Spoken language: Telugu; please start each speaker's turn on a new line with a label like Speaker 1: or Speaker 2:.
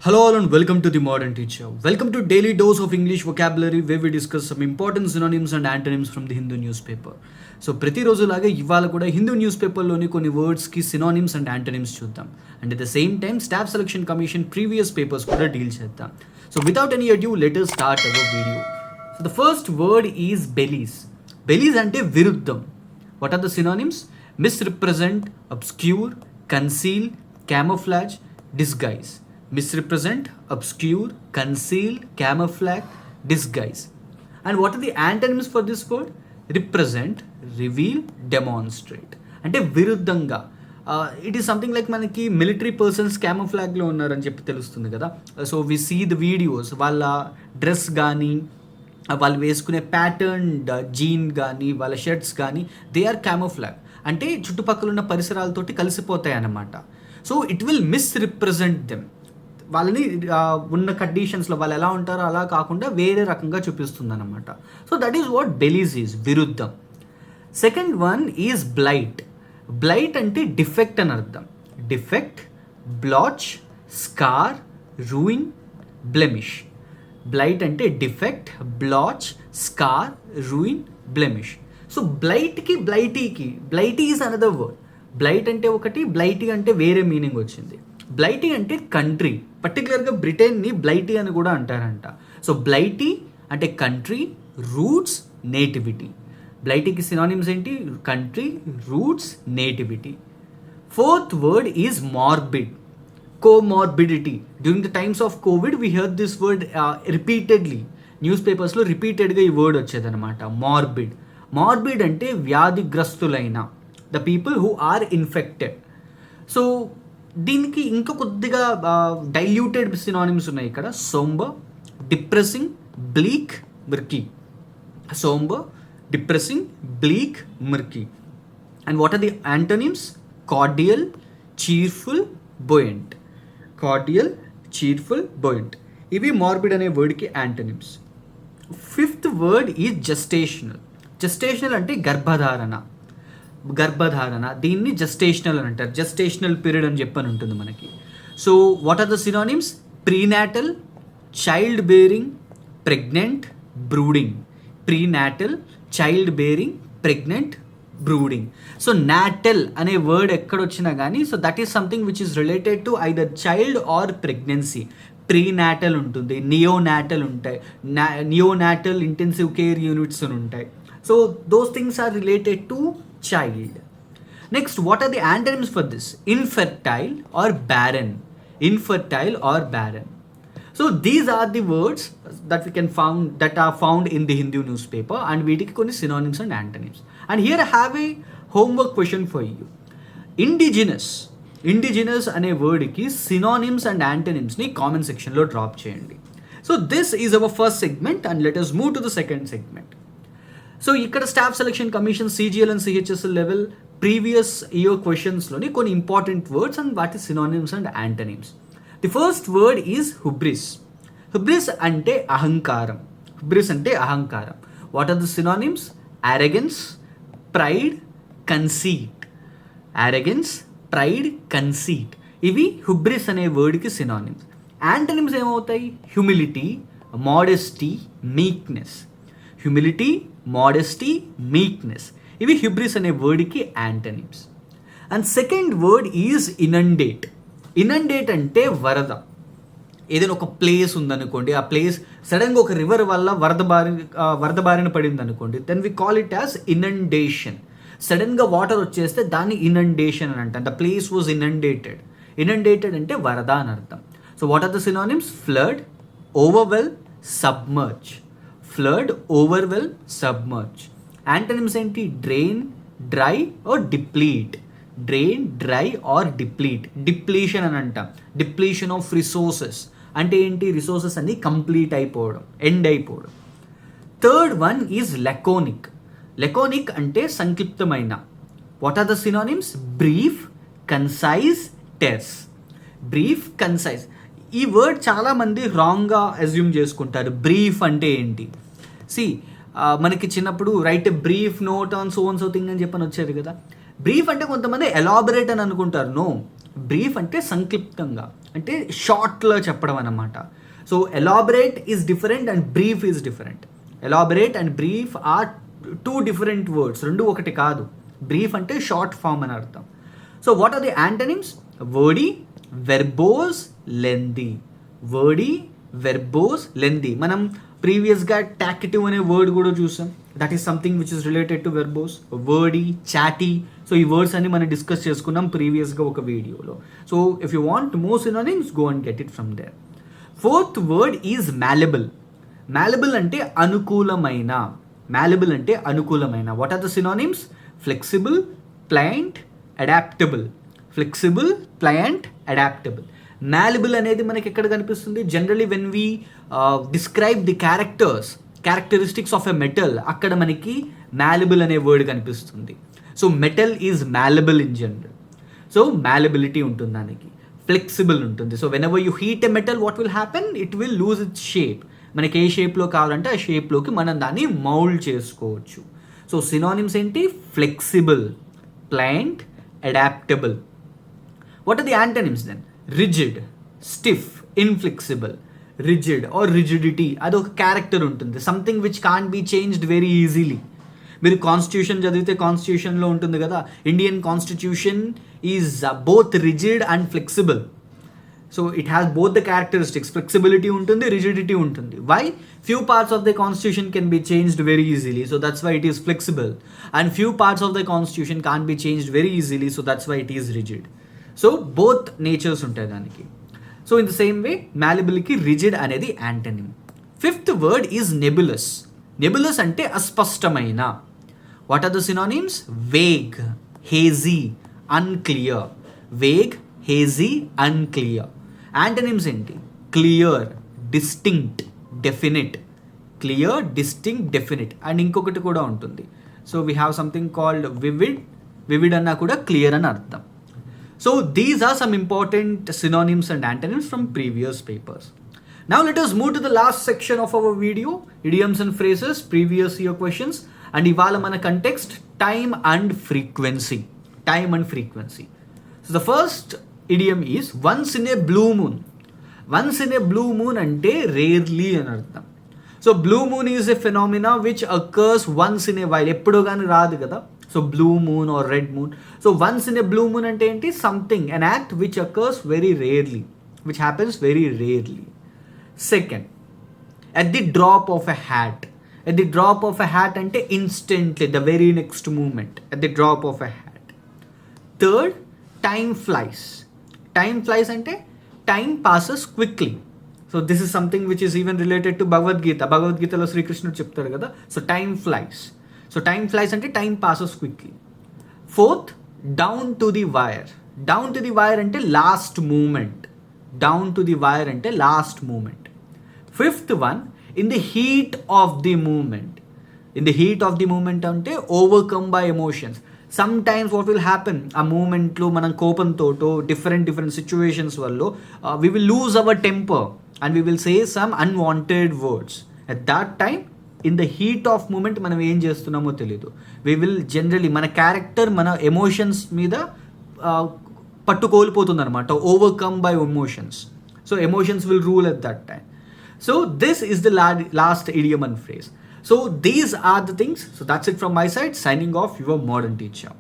Speaker 1: Hello all and welcome to the Modern Teacher. Welcome to Daily Dose of English Vocabulary where we discuss some important synonyms and antonyms from the Hindu newspaper. So ప్రతిరోజు లాగా ఇవాళ కూడా హిందూ న్యూస్ పేపర్లోని కొన్ని వర్డ్స్కి సినానిమ్స్ అండ్ యాంటనిమ్స్ చూద్దాం. And at the same time staff selection commission previous papers కూడా డీల్ చేద్దాం. So without any adieu let us start our video. So the first word is belies. Belies అంటే విరుద్ధం. What are the synonyms? Misrepresent, obscure, conceal, camouflage, disguise. Misrepresent, obscure, conceal, camouflage, disguise. And what are the antonyms for this word? Represent, reveal, demonstrate. అంటే విరుద్ధంగా. ఇట్ ఈస్ సంథింగ్ లైక్ మనకి మిలిటరీ పర్సన్స్ క్యామోఫ్లాగ్లో ఉన్నారని చెప్పి తెలుస్తుంది కదా. So we see the videos, వాళ్ళ డ్రెస్ కానీ వాళ్ళు వేసుకునే ప్యాటర్న్ జీన్ కానీ వాళ్ళ షర్ట్స్ కానీ దే ఆర్ క్యామోఫ్లాగ్. అంటే చుట్టుపక్కల ఉన్న పరిసరాలతోటి కలిసిపోతాయి అన్నమాట. So it will misrepresent them. వాళ్ళని ఉన్న కండిషన్స్లో వాళ్ళు ఎలా ఉంటారో అలా కాకుండా వేరే రకంగా చూపిస్తుంది అనమాట. So that is what belies is, విరుద్ధం. Second one is blight. Blight అంటే డిఫెక్ట్ అని అర్థం. Defect, blotch, scar, ruin, blemish. Blight అంటే defect, blotch, scar, ruin, blemish. So బ్లైట్కి blighty is another word. Blight అంటే ఒకటి, బ్లైటీ అంటే వేరే మీనింగ్ వచ్చింది. బ్లైటీ అంటే కంట్రీ, పర్టికులర్గా బ్రిటన్ని బ్లైటీ అని కూడా అంటారంట. సో బ్లైటీ అంటే కంట్రీ, రూట్స్, నేటివిటీ. బ్లైటీకి సినానిమ్స్ ఏంటి? Country, roots, nativity. Fourth word is morbid, comorbidity. During the times of Covid we heard this word repeatedly. News పేపర్స్లో రిపీటెడ్గా ఈ వర్డ్ వచ్చేదనమాట, మార్బిడ్. మార్బిడ్ అంటే వ్యాధిగ్రస్తులైన, the people who are infected. So దీనికి ఇంకా కొద్దిగా డైల్యూటెడ్ సినానిమ్స్ ఉన్నాయి ఇక్కడ. Sombre, depressing, bleak, murky. Sombre, depressing, bleak, murky. And what are the antonyms? Cordial, cheerful, buoyant. Cordial, cheerful, బోయంట్. ఇవి మార్బిడ్ అనే వర్డ్కి antonyms. Fifth word is gestational. Gestational అంటే గర్భధారణ. దీన్ని జెస్టేషనల్ అని అంటారు. జెస్టేషనల్ పీరియడ్ అని చెప్పని ఉంటుంది మనకి. So what are the synonyms? Prenatal, child bearing, pregnant, brooding. Prenatal, child bearing, pregnant, brooding. So natal అనే వర్డ్ ఎక్కడొచ్చినా కానీ so that is something which is related to either child or pregnancy. Prenatal ఉంటుంది, నియోనాటల్ ఉంటాయి, నియోనాటల్ ఇంటెన్సివ్ కేర్ యూనిట్స్ అని ఉంటాయి. So those things are related to child. Next, what are the antonyms for this? Infertile or barren. Infertile or barren. So these are the words that are found in the Hindu newspaper, and వీటికి కొన్ని synonyms and antonyms. And here I have a homework question for you. Indigenous అనే వర్డ్కి synonyms and antonyms ని కామెంట్ సెక్షన్లో డ్రాప్ చేయండి. So this is our first segment and let us move to the second segment. So ఇక్కడ staff selection commission CGL and CHSL level previous year క్వశ్చన్స్లోని కొన్ని ఇంపార్టెంట్ వర్డ్స్ అండ్ వాటి synonyms and antonyms. The first word is hubris. Hubris అంటే అహంకారం. What are the synonyms? Arrogance, pride, conceit. ఇవి హుబ్రిస్ అనే వర్డ్కి సినానిమ్స్. యాంటనిమ్స్ ఏమవుతాయి? Humility, modesty, meekness. Humility, modesty, meekness. ఇవి హ్యూబ్రిస్ అనే వర్డ్కి antonyms. And second word is inundate. Inundate అంటే వరద. ఏదైనా ఒక ప్లేస్ ఉందనుకోండి, ఆ ప్లేస్ సడన్గా ఒక రివర్ వల్ల వరద బారిన పడింది అనుకోండి, then we call it as inundation. సడన్గా వాటర్ వచ్చేస్తే దాన్ని ఇనండేషన్ అని అంటాం. The place was inundated. Inundated అంటే వరద అని అర్థం. So what are the synonyms? Flood, overwhelm, submerge. Flood, overwhelm, submerge. Antonyms ఏంటి? Drain, dry or deplete. Depletion అని అంటాం. డిప్లీషన్ ఆఫ్ రిసోర్సెస్ అంటే ఏంటి? రిసోర్సెస్ అన్ని కంప్లీట్ అయిపోవడం, ఎండ్ అయిపోవడం. థర్డ్ వన్ ఈజ్ లెకోనిక్ అంటే సంక్షిప్తమైన. What are the synonyms? Brief, concise, terse. ఈ వర్డ్ చాలామంది రాంగ్గా అజ్యూమ్ చేసుకుంటారు. బ్రీఫ్ అంటే ఏంటి? మనకి చిన్నప్పుడు right a brief note on so thing అని చెప్పని వచ్చారు కదా. బ్రీఫ్ అంటే కొంతమంది ఎలాబరేట్ అని అనుకుంటారు. నో, బ్రీఫ్ అంటే సంక్షిప్తంగా, అంటే షార్ట్లో చెప్పడం అన్నమాట. So elaborate is different and brief is different. Elaborate and brief are two different words, రెండు ఒకటి కాదు. బ్రీఫ్ అంటే షార్ట్ ఫామ్ అని అర్థం. So what are the antonyms? Wordy, verbose, lengthy. Wordy, verbose, lengthy. మనం ప్రీవియస్గా టాకిటివ్ అనే వర్డ్ కూడా చూసాం. That is something which is related to verbose. Wordy, chatty. So ఈ వర్డ్స్ అన్ని మనం డిస్కస్ చేసుకున్నాం ప్రీవియస్గా ఒక వీడియోలో. So if you want more synonyms, go and get it from there. Fourth word is malleable. Malleable అంటే అనుకూలమైన. మ్యాలబుల్ అంటే అనుకూలమైన. What are the synonyms? Flexible, pliant, adaptable. Flexible, pliant, adaptable. Malleable అనేది మనకి ఎక్కడ కనిపిస్తుంది? Generally when we describe the characteristics of a metal, అక్కడ మనకి మ్యాలబుల్ అనే వర్డ్ కనిపిస్తుంది. So metal is malleable in general. So malleability ఉంటుంది దానికి. ఫ్లెక్సిబుల్ ఉంటుంది. So whenever you heat a metal, what will happen? It will lose it's shape. మనకి ఏ షేప్లో కావాలంటే ఆ షేప్లోకి మనం దాన్ని మౌల్డ్ చేసుకోవచ్చు. సో సినానిమ్స్ ఏంటి? Flexible, pliant, adaptable. What are the antonyms then? Rigid, stiff, inflexible. Rigid or rigidity, అదొక క్యారెక్టర్ ఉంటుంది. Something which can't be changed very easily. మీరు కాన్స్టిట్యూషన్ చదివితే కాన్స్టిట్యూషన్లో ఉంటుంది కదా, Indian constitution is both rigid and flexible. So it has both the characteristics. Flexibility ఉంటుంది, రిజిడిటీ ఉంటుంది. Why? Few parts of the constitution can be changed very easily, so that's why it is flexible. And few parts of the constitution can be changed very easily, so that's why it is rigid. So both natures ఉంటాయి దానికి. So in the same way మ్యాలబుల్కి రిజిడ్ అనేది antonym. Fifth word is nebulous. Nebulous అంటే అస్పష్టమైన. What are the synonyms? Vague, hazy, unclear. Vague, hazy, unclear. Antonyms ఏంటి? Clear, distinct, definite. Clear, distinct, definite. And ఇంకొకటి కూడా ఉంటుంది. So we have something called vivid. Vivid అన్నా కూడా క్లియర్ అని అర్థం. So these are some important synonyms and antonyms from previous papers. Now let us move to the last section of our video, idioms and phrases, previous year questions. And ivala mana context, time and frequency. Time and frequency. So the first idiom is once in a blue moon. Once in a blue moon ante rarely అని అర్థం. So blue moon is a phenomena which occurs once in a while. ఎప్పుడో కానీ రాదు కదా. So blue moon or red moon. So once in a blue moon అంటే ఏంటి? Something, an act which occurs very rarely, which happens very rarely. Second, at the drop of a hat. At the drop of a hat అంటే instantly, the very next moment, at the drop of a hat. Third, time flies. Time flies అంటే time passes quickly. So this is something which is even related to Bhagavad Gita. భగవద్గీతలో శ్రీకృష్ణుడు చెప్తాడు కదా. So time flies. So time flies అంటే time passes quickly. Fourth, down to the wire. Down to the wire అంటే last moment. Down to the wire అంటే last moment. Fifth one, in the heat of the moment. In the heat of the moment అంటే overcome by emotions. Some times what will happen, ఆ మూమెంట్లో మనం కోపంతో డిఫరెంట్ సిచ్యువేషన్స్ వల్ల we will lose our temper and we will say some unwanted words. At that time, in the heat of moment మనం ఏం చేస్తున్నామో తెలీదు. వీ విల్ జనరలీ మన క్యారెక్టర్ మన ఎమోషన్స్ మీద పట్టు కోల్పోతుంది అనమాట. Overcome by emotions. So emotions will rule at that time. So this is the last idiom and phrase. So these are the things. So that's it from my side. Signing off, your modern teacher.